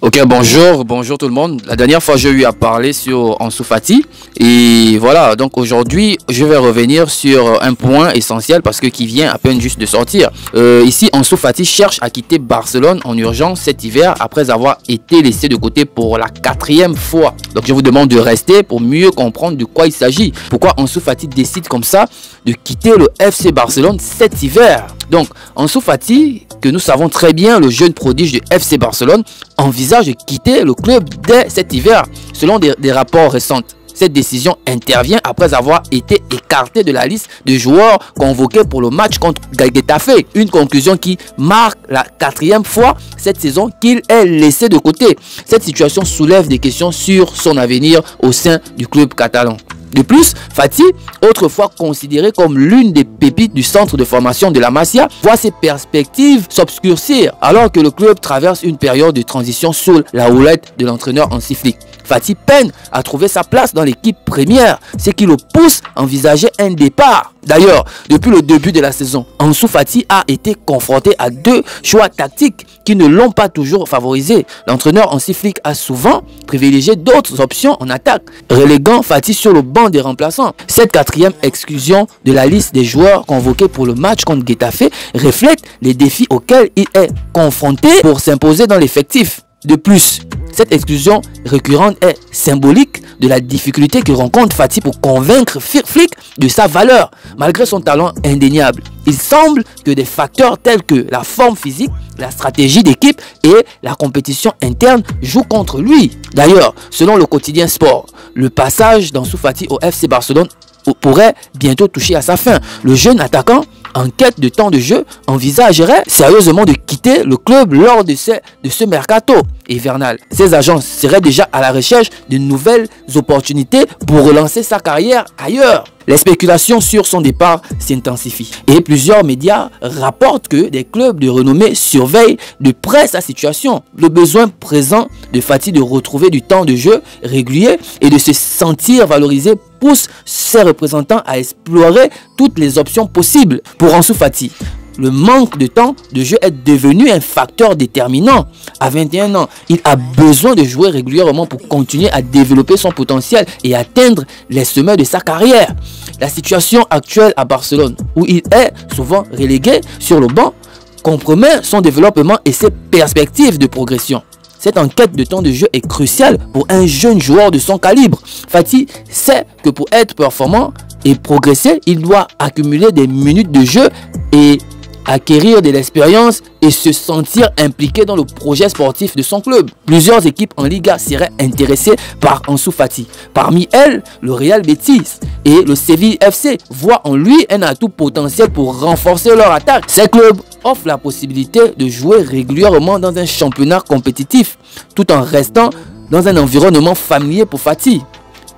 Ok, bonjour tout le monde. La dernière fois, j'ai eu à parler sur Ansu Fati. Et voilà, donc aujourd'hui, je vais revenir sur un point essentiel parce que qui vient à peine juste de sortir. Ici, Ansu Fati cherche à quitter Barcelone en urgence cet hiver après avoir été laissé de côté pour la 4e fois. Donc je vous demande de rester pour mieux comprendre de quoi il s'agit. Pourquoi Ansu Fati décide comme ça de quitter le FC Barcelone cet hiver. Donc, Ansu Fati, que nous savons très bien, le jeune prodige du FC Barcelone, envisage de quitter le club dès cet hiver. Selon des rapports récents, cette décision intervient après avoir été écarté de la liste de joueurs convoqués pour le match contre Getafe. Une conclusion qui marque la 4e fois cette saison qu'il est laissé de côté. Cette situation soulève des questions sur son avenir au sein du club catalan. De plus, Fati, autrefois considéré comme l'une des pépites du centre de formation de la Masia, voit ses perspectives s'obscurcir alors que le club traverse une période de transition sous la houlette de l'entraîneur Hansi Flick. Fati peine à trouver sa place dans l'équipe première, ce qui le pousse à envisager un départ. D'ailleurs, depuis le début de la saison, Ansu Fati a été confronté à 2 choix tactiques qui ne l'ont pas toujours favorisé. L'entraîneur Hansi Flick a souvent privilégié d'autres options en attaque, reléguant Fati sur le banc des remplaçants. Cette 4e exclusion de la liste des joueurs convoqués pour le match contre Getafe reflète les défis auxquels il est confronté pour s'imposer dans l'effectif. De plus, cette exclusion récurrente est symbolique de la difficulté que rencontre Fati pour convaincre Flick de sa valeur. Malgré son talent indéniable, il semble que des facteurs tels que la forme physique, la stratégie d'équipe et la compétition interne jouent contre lui. D'ailleurs, selon le quotidien Sport, le passage d'Ansu Fati au FC Barcelone pourrait bientôt toucher à sa fin. Le jeune attaquant, en quête de temps de jeu, envisagerait sérieusement de quitter le club lors de ce mercato hivernal. Ses agents seraient déjà à la recherche de nouvelles opportunités pour relancer sa carrière ailleurs. Les spéculations sur son départ s'intensifient et plusieurs médias rapportent que des clubs de renommée surveillent de près sa situation. Le besoin présent de Fati de retrouver du temps de jeu régulier et de se sentir valorisé pousse ses représentants à explorer toutes les options possibles. Pour Ansu Fati, le manque de temps de jeu est devenu un facteur déterminant. À 21 ans, il a besoin de jouer régulièrement pour continuer à développer son potentiel et atteindre les sommets de sa carrière. La situation actuelle à Barcelone, où il est souvent relégué sur le banc, compromet son développement et ses perspectives de progression. Cette enquête de temps de jeu est cruciale pour un jeune joueur de son calibre. Fati sait que pour être performant et progresser, il doit accumuler des minutes de jeu et acquérir de l'expérience et se sentir impliqué dans le projet sportif de son club. Plusieurs équipes en Liga seraient intéressées par Ansu Fati. Parmi elles, le Real Betis et le Séville FC voient en lui un atout potentiel pour renforcer leur attaque. Ces clubs offrent la possibilité de jouer régulièrement dans un championnat compétitif tout en restant dans un environnement familier pour Fati.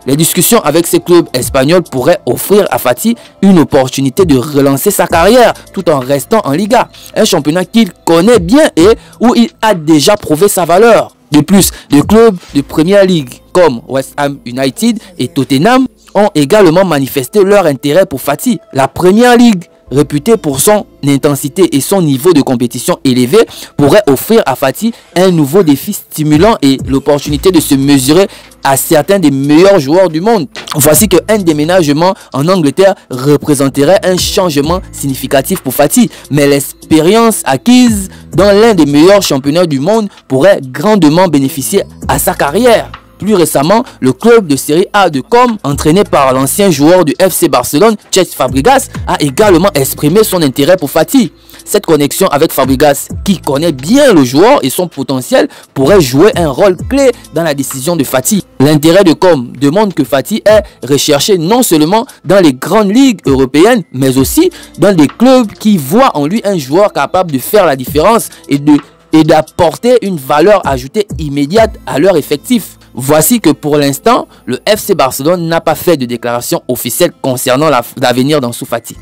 Les discussions avec ces clubs espagnols pourraient offrir à Fati une opportunité de relancer sa carrière tout en restant en Liga, un championnat qu'il connaît bien et où il a déjà prouvé sa valeur. De plus, des clubs de Premier League comme West Ham United et Tottenham ont également manifesté leur intérêt pour Fati. La Premier League, réputée pour son intensité et son niveau de compétition élevé, pourrait offrir à Fati un nouveau défi stimulant et l'opportunité de se mesurer à certains des meilleurs joueurs du monde. Voici qu'un déménagement en Angleterre représenterait un changement significatif pour Fati, mais l'expérience acquise dans l'un des meilleurs championnats du monde pourrait grandement bénéficier à sa carrière. Plus récemment, le club de Série A de Com, entraîné par l'ancien joueur du FC Barcelone, Cesc Fabregas, a également exprimé son intérêt pour Fati. Cette connexion avec Fabregas, qui connaît bien le joueur et son potentiel, pourrait jouer un rôle clé dans la décision de Fati. L'intérêt de Com demande que Fati est recherché non seulement dans les grandes ligues européennes, mais aussi dans des clubs qui voient en lui un joueur capable de faire la différence et d'apporter une valeur ajoutée immédiate à leur effectif. Voici que pour l'instant, le FC Barcelone n'a pas fait de déclaration officielle concernant l'avenir d'Ansu Fati.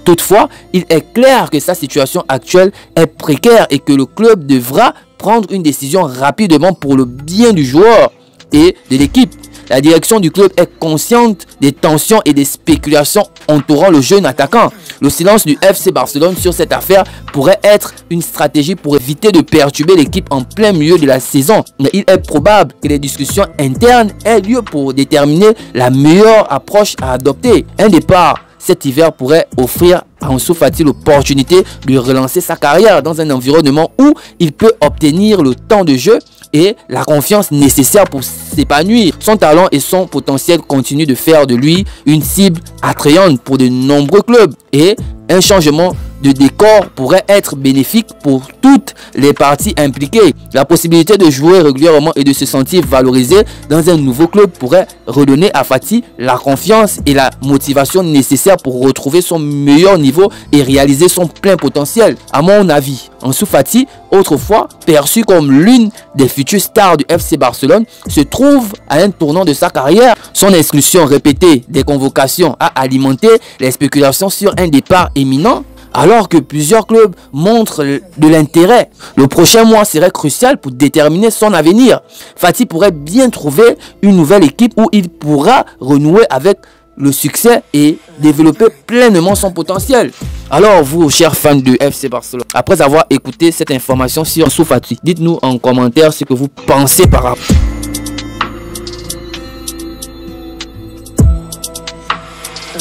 Toutefois, il est clair que sa situation actuelle est précaire et que le club devra prendre une décision rapidement pour le bien du joueur. et de l'équipe. La direction du club est consciente des tensions et des spéculations entourant le jeune attaquant. Le silence du FC Barcelone sur cette affaire pourrait être une stratégie pour éviter de perturber l'équipe en plein milieu de la saison. Mais il est probable que les discussions internes aient lieu pour déterminer la meilleure approche à adopter. Un départ cet hiver pourrait offrir à Ansu Fati l'opportunité de relancer sa carrière dans un environnement où il peut obtenir le temps de jeu et la confiance nécessaire pour s'épanouir. Son talent et son potentiel continuent de faire de lui une cible attrayante pour de nombreux clubs et un changement de décor pourrait être bénéfique pour toutes les parties impliquées. La possibilité de jouer régulièrement et de se sentir valorisé dans un nouveau club pourrait redonner à Fati la confiance et la motivation nécessaires pour retrouver son meilleur niveau et réaliser son plein potentiel. À mon avis, Ansu Fati, autrefois perçu comme l'une des futures stars du FC Barcelone, se trouve à un tournant de sa carrière. Son exclusion répétée des convocations a alimenté les spéculations sur un départ imminent. Alors que plusieurs clubs montrent de l'intérêt, le prochain mois serait crucial pour déterminer son avenir. Fati pourrait bien trouver une nouvelle équipe où il pourra renouer avec le succès et développer pleinement son potentiel. Alors vous, chers fans de FC Barcelone, après avoir écouté cette information sur Ansu Fati, dites-nous en commentaire ce que vous pensez par rapport.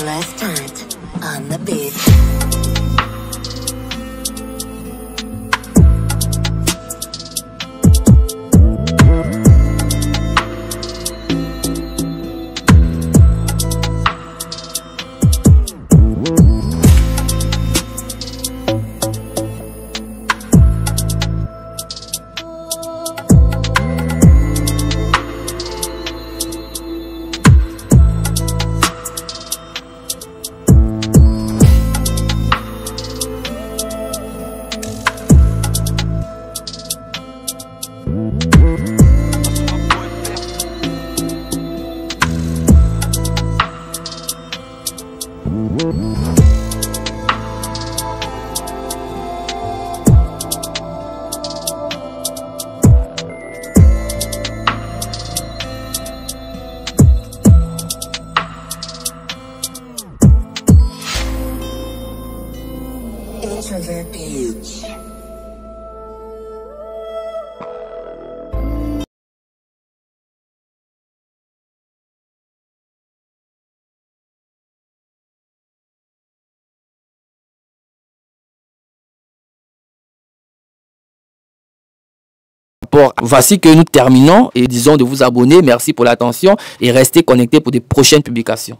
Left hand on the beat. Introvert Page. Voici que nous terminons et disons de vous abonner. Merci pour l'attention et restez connectés pour de prochaines publications.